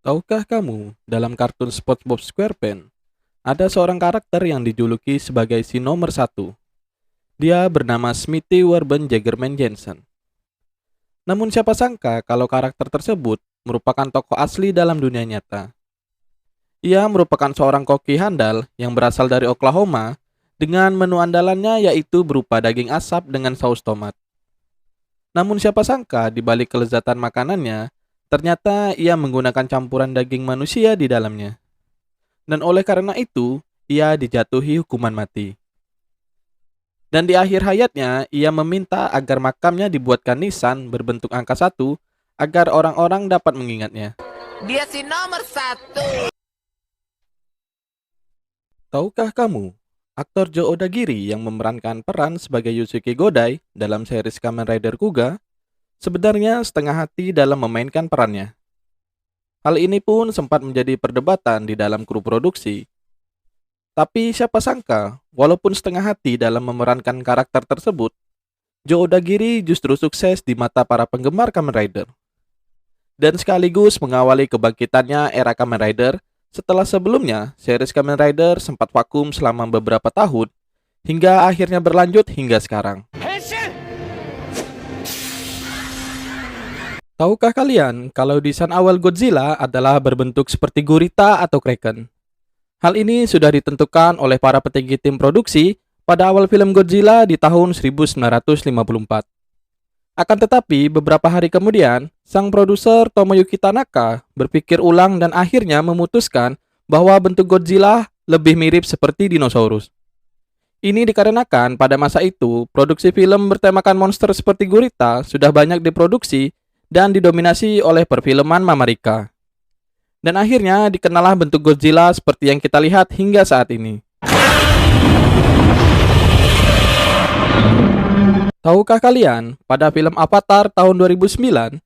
Tahukah kamu, dalam kartun SpongeBob SquarePants, ada seorang karakter yang dijuluki sebagai si nomor satu. Dia bernama Smithy Werben Jagerman Jensen. Namun siapa sangka kalau karakter tersebut merupakan tokoh asli dalam dunia nyata. Ia merupakan seorang koki handal yang berasal dari Oklahoma dengan menu andalannya yaitu berupa daging asap dengan saus tomat. Namun siapa sangka di balik kelezatan makanannya, ternyata ia menggunakan campuran daging manusia di dalamnya. Dan oleh karena itu, ia dijatuhi hukuman mati. Dan di akhir hayatnya, ia meminta agar makamnya dibuatkan nisan berbentuk angka 1 agar orang-orang dapat mengingatnya. Dia si nomor satu. Tahukah kamu, aktor Joe Odagiri yang memerankan peran sebagai Yusuke Godai dalam series Kamen Rider Kuga, sebenarnya setengah hati dalam memainkan perannya. Hal ini pun sempat menjadi perdebatan di dalam kru produksi. Tapi siapa sangka, walaupun setengah hati dalam memerankan karakter tersebut, Joe Odagiri justru sukses di mata para penggemar Kamen Rider. Dan sekaligus mengawali kebangkitannya era Kamen Rider setelah sebelumnya series Kamen Rider sempat vakum selama beberapa tahun hingga akhirnya berlanjut hingga sekarang. Tahukah kalian kalau desain awal Godzilla adalah berbentuk seperti gurita atau kraken? Hal ini sudah ditentukan oleh para petinggi tim produksi pada awal film Godzilla di tahun 1954. Akan tetapi, beberapa hari kemudian, sang produser Tomoyuki Tanaka berpikir ulang dan akhirnya memutuskan bahwa bentuk Godzilla lebih mirip seperti dinosaurus. Ini dikarenakan pada masa itu, produksi film bertemakan monster seperti gurita sudah banyak diproduksi dan didominasi oleh perfilman Amerika. Dan akhirnya dikenallah bentuk Godzilla seperti yang kita lihat hingga saat ini. Tahukah kalian, pada film Avatar tahun 2009,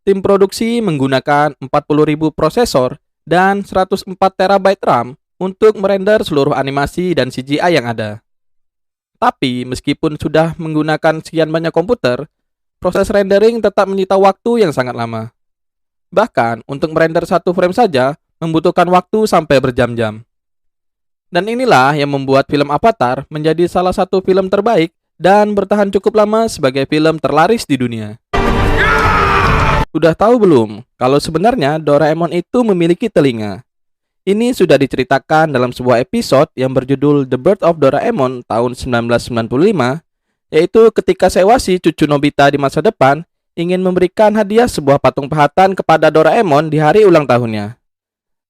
tim produksi menggunakan 40.000 prosesor dan 104 TB RAM untuk merender seluruh animasi dan CGI yang ada. Tapi meskipun sudah menggunakan sekian banyak komputer, proses rendering tetap menyita waktu yang sangat lama. Bahkan, untuk merender satu frame saja membutuhkan waktu sampai berjam-jam. Dan inilah yang membuat film Avatar menjadi salah satu film terbaik dan bertahan cukup lama sebagai film terlaris di dunia. Udah tahu belum kalau sebenarnya Doraemon itu memiliki telinga? Ini sudah diceritakan dalam sebuah episode yang berjudul The Birth of Doraemon tahun 1995, yaitu ketika Seiwashi, cucu Nobita di masa depan, ingin memberikan hadiah sebuah patung pahatan kepada Doraemon di hari ulang tahunnya.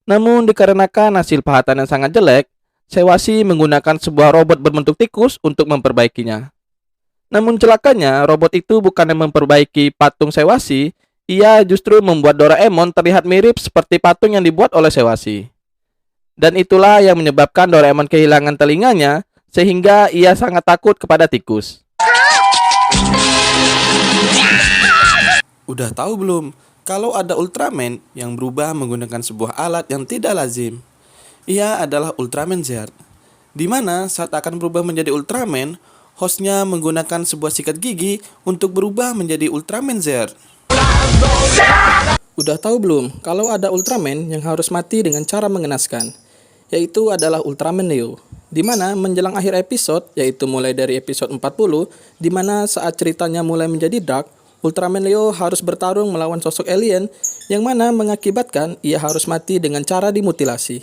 Namun dikarenakan hasil pahatan yang sangat jelek, Seiwashi menggunakan sebuah robot berbentuk tikus untuk memperbaikinya. Namun celakanya, robot itu bukan yang memperbaiki patung Seiwashi, ia justru membuat Doraemon terlihat mirip seperti patung yang dibuat oleh Seiwashi. Dan itulah yang menyebabkan Doraemon kehilangan telinganya, sehingga ia sangat takut kepada tikus. Udah tahu belum kalau ada Ultraman yang berubah menggunakan sebuah alat yang tidak lazim? Ia adalah Ultraman Zerd, di mana saat akan berubah menjadi Ultraman, hostnya menggunakan sebuah sikat gigi untuk berubah menjadi Ultraman Zerd. Udah tahu belum kalau ada Ultraman yang harus mati dengan cara mengenaskan? Yaitu adalah Ultraman Leo, di mana menjelang akhir episode, yaitu mulai dari episode 40, di mana saat ceritanya mulai menjadi dark, Ultraman Leo harus bertarung melawan sosok alien yang mana mengakibatkan ia harus mati dengan cara dimutilasi.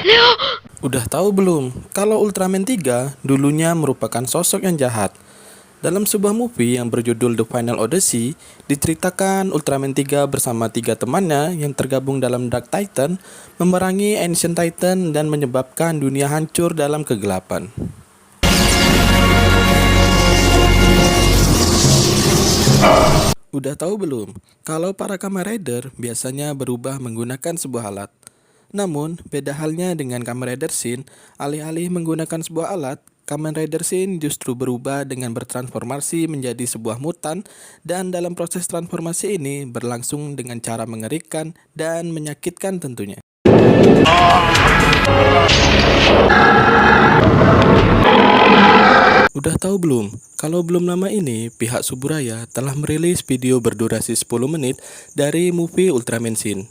Leo! Udah tahu belum kalau Ultraman 3 dulunya merupakan sosok yang jahat? Dalam sebuah movie yang berjudul The Final Odyssey, diceritakan Ultraman 3 bersama 3 temannya yang tergabung dalam Dark Titan memerangi Ancient Titan dan menyebabkan dunia hancur dalam kegelapan. Udah tahu belum kalau para Kamen Rider biasanya berubah menggunakan sebuah alat? Namun, beda halnya dengan Kamen Rider Shin, alih-alih menggunakan sebuah alat, Kamen Rider Shin justru berubah dengan bertransformasi menjadi sebuah mutan, dan dalam proses transformasi ini berlangsung dengan cara mengerikan dan menyakitkan tentunya. Udah tahu belum? Kalau belum lama ini, pihak Suburaya telah merilis video berdurasi 10 menit dari movie Ultraman Shin.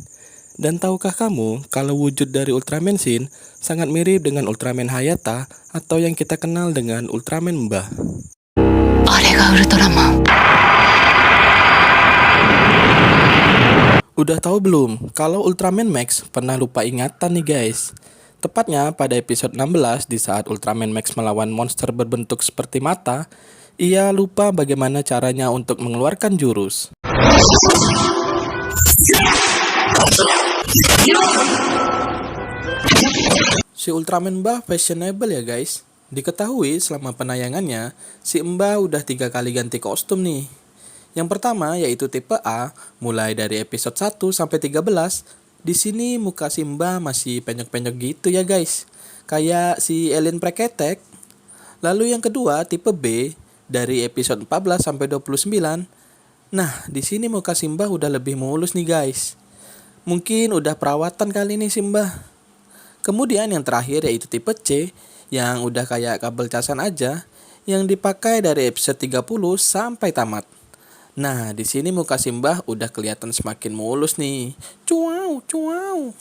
Dan tahukah kamu kalau wujud dari Ultraman Shin sangat mirip dengan Ultraman Hayata atau yang kita kenal dengan Ultraman Mbah? あれがウルトラマン。 Udah tahu belum kalau Ultraman Max pernah lupa ingatan nih guys? Tepatnya pada episode 16 di saat Ultraman Max melawan monster berbentuk seperti mata, ia lupa bagaimana caranya untuk mengeluarkan jurus. Si Ultraman Mbah fashionable ya guys. Diketahui selama penayangannya, si Mbah udah 3 kali ganti kostum nih. Yang pertama yaitu tipe A, mulai dari episode 1 sampai 13. Di sini muka si Mbah masih penyok-penyok gitu ya guys. Kayak si alien preketek. Lalu yang kedua tipe B, dari episode 14 sampai 29. Nah, di sini muka si Mbah udah lebih mulus nih guys. Mungkin udah perawatan kali nih si Mbah. Kemudian yang terakhir yaitu tipe C, yang udah kayak kabel casan aja, yang dipakai dari episode 30 sampai tamat. Nah, di sini muka si Mbah udah kelihatan semakin mulus nih. Cuau, cuau.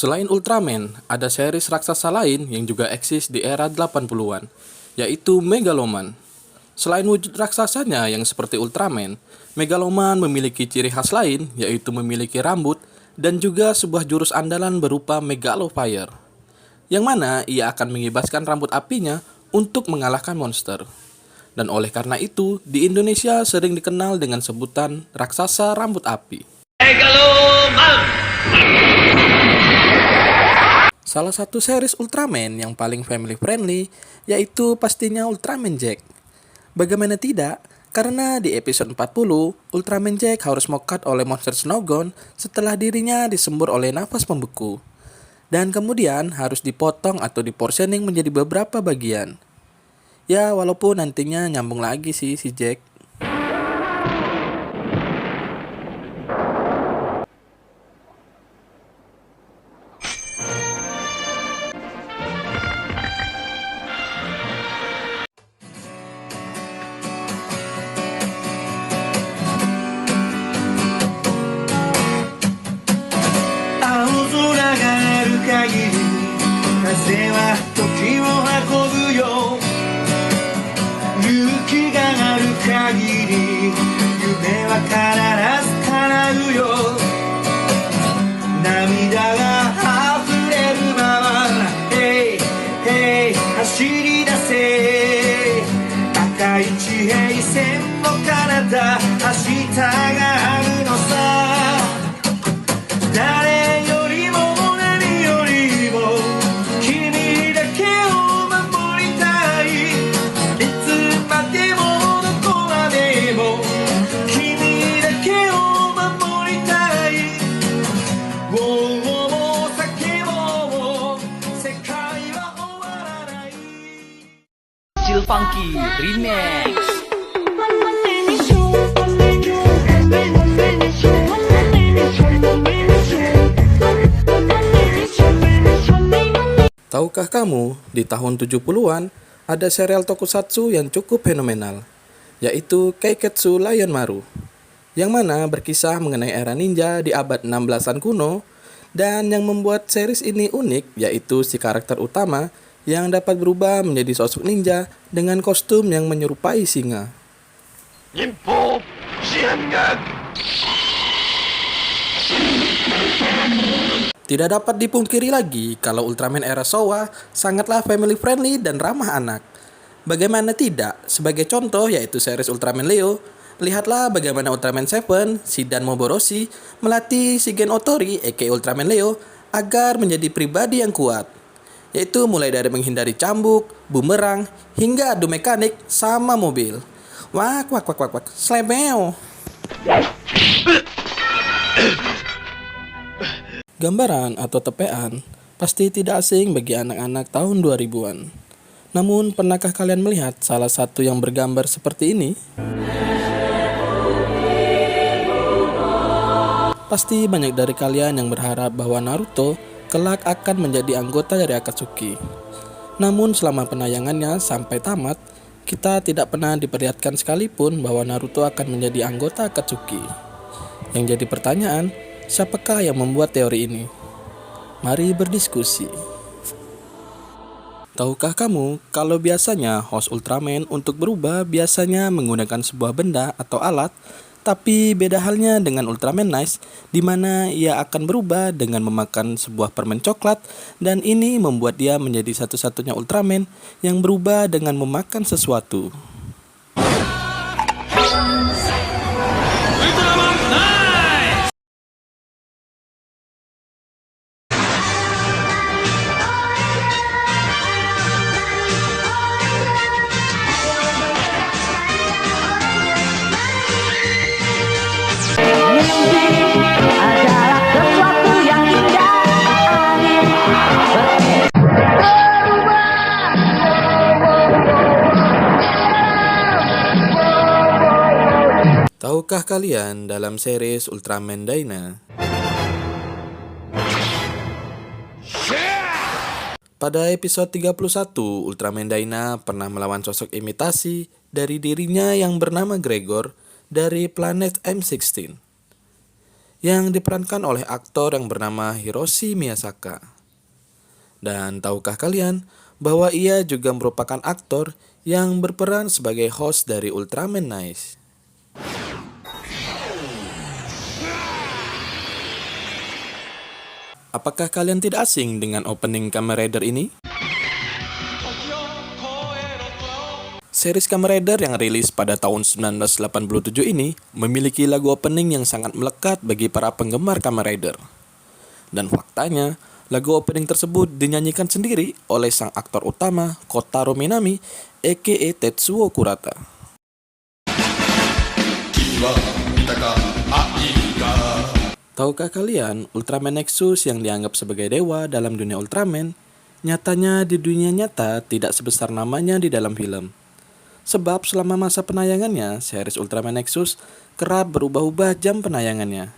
Selain Ultraman, ada series raksasa lain yang juga eksis di era 80-an, yaitu Megaloman. Selain wujud raksasanya yang seperti Ultraman, Megaloman memiliki ciri khas lain, yaitu memiliki rambut dan juga sebuah jurus andalan berupa Megalo Fire, yang mana ia akan mengibaskan rambut apinya untuk mengalahkan monster. Dan oleh karena itu, di Indonesia sering dikenal dengan sebutan raksasa rambut api. Salah satu series Ultraman yang paling family friendly yaitu pastinya Ultraman Jack. Bagaimana tidak? Karena di episode 40, Ultraman Jack harus mokat oleh monster Snowgon setelah dirinya disembur oleh nafas pembeku. Dan kemudian harus dipotong atau diportioning menjadi beberapa bagian. Ya, walaupun nantinya nyambung lagi sih si Jack. Funky Remix. Tahukah kamu, di tahun 70-an ada serial tokusatsu yang cukup fenomenal, yaitu Keiketsu Lion Maru, yang mana berkisah mengenai era ninja di abad 16-an kuno, dan yang membuat series ini unik yaitu si karakter utama yang dapat berubah menjadi sosok ninja dengan kostum yang menyerupai singa. Tidak dapat dipungkiri lagi kalau Ultraman era Showa sangatlah family friendly dan ramah anak. Bagaimana tidak? Sebagai contoh yaitu series Ultraman Leo, lihatlah bagaimana Ultraman 7, Shidan Moboroshi, melatih Shigen Otori aka Ultraman Leo agar menjadi pribadi yang kuat, yaitu mulai dari menghindari cambuk, bumerang, hingga adu mekanik sama mobil. Wak wak wak wak wak, slebeo. Gambaran atau tepean pasti tidak asing bagi anak-anak tahun 2000-an. Namun, pernahkah kalian melihat salah satu yang bergambar seperti ini? Pasti banyak dari kalian yang berharap bahwa Naruto kelak akan menjadi anggota dari Akatsuki. Namun selama penayangannya sampai tamat, kita tidak pernah diperlihatkan sekalipun bahwa Naruto akan menjadi anggota Akatsuki. Yang jadi pertanyaan, siapakah yang membuat teori ini? Mari berdiskusi. Tahukah kamu kalau biasanya host Ultraman untuk berubah biasanya menggunakan sebuah benda atau alat, tapi beda halnya dengan Ultraman Nice, di mana ia akan berubah dengan memakan sebuah permen coklat, dan ini membuat dia menjadi satu-satunya Ultraman yang berubah dengan memakan sesuatu. Adalah sesuatu yang indah. Tahukah kalian dalam series Ultraman Dyna? Pada episode 31, Ultraman Dyna pernah melawan sosok imitasi dari dirinya yang bernama Gregor dari planet M16, yang diperankan oleh aktor yang bernama Hiroshi Miyasaka. Dan tahukah kalian bahwa ia juga merupakan aktor yang berperan sebagai host dari Ultraman Nice? Apakah kalian tidak asing dengan opening Kamen Rider ini? Series Kamen Rider yang rilis pada tahun 1987 ini memiliki lagu opening yang sangat melekat bagi para penggemar Kamen Rider. Dan faktanya, lagu opening tersebut dinyanyikan sendiri oleh sang aktor utama Kotaro Minami, aka Tetsuo Kurata. Tahukah kalian, Ultraman Nexus yang dianggap sebagai dewa dalam dunia Ultraman, nyatanya di dunia nyata tidak sebesar namanya di dalam film. Sebab selama masa penayangannya, series Ultraman Nexus kerap berubah-ubah jam penayangannya.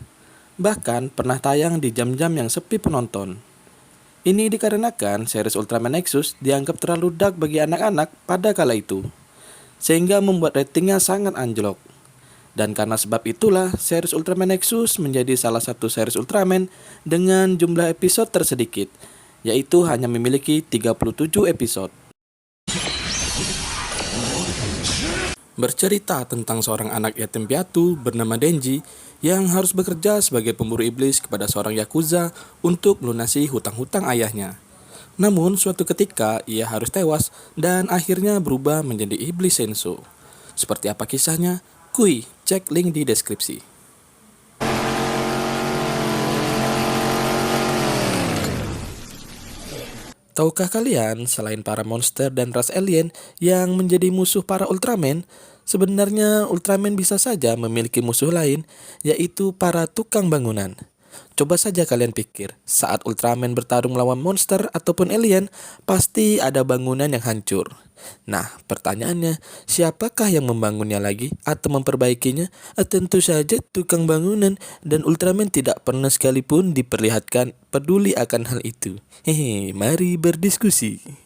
Bahkan pernah tayang di jam-jam yang sepi penonton. Ini dikarenakan series Ultraman Nexus dianggap terlalu dark bagi anak-anak pada kala itu, sehingga membuat ratingnya sangat anjlok. Dan karena sebab itulah, series Ultraman Nexus menjadi salah satu series Ultraman dengan jumlah episode tersedikit, yaitu hanya memiliki 37 episode. Bercerita tentang seorang anak yatim piatu bernama Denji yang harus bekerja sebagai pemburu iblis kepada seorang Yakuza untuk melunasi hutang-hutang ayahnya. Namun suatu ketika ia harus tewas dan akhirnya berubah menjadi iblis Senso. Seperti apa kisahnya? Kuy, cek link di deskripsi. Tahukah kalian, selain para monster dan ras alien yang menjadi musuh para Ultraman, sebenarnya Ultraman bisa saja memiliki musuh lain, yaitu para tukang bangunan. Coba saja kalian pikir, saat Ultraman bertarung melawan monster ataupun alien, pasti ada bangunan yang hancur. Nah, pertanyaannya, siapakah yang membangunnya lagi atau memperbaikinya? Tentu saja tukang bangunan, dan Ultraman tidak pernah sekalipun diperlihatkan peduli akan hal itu. Hehe, mari berdiskusi.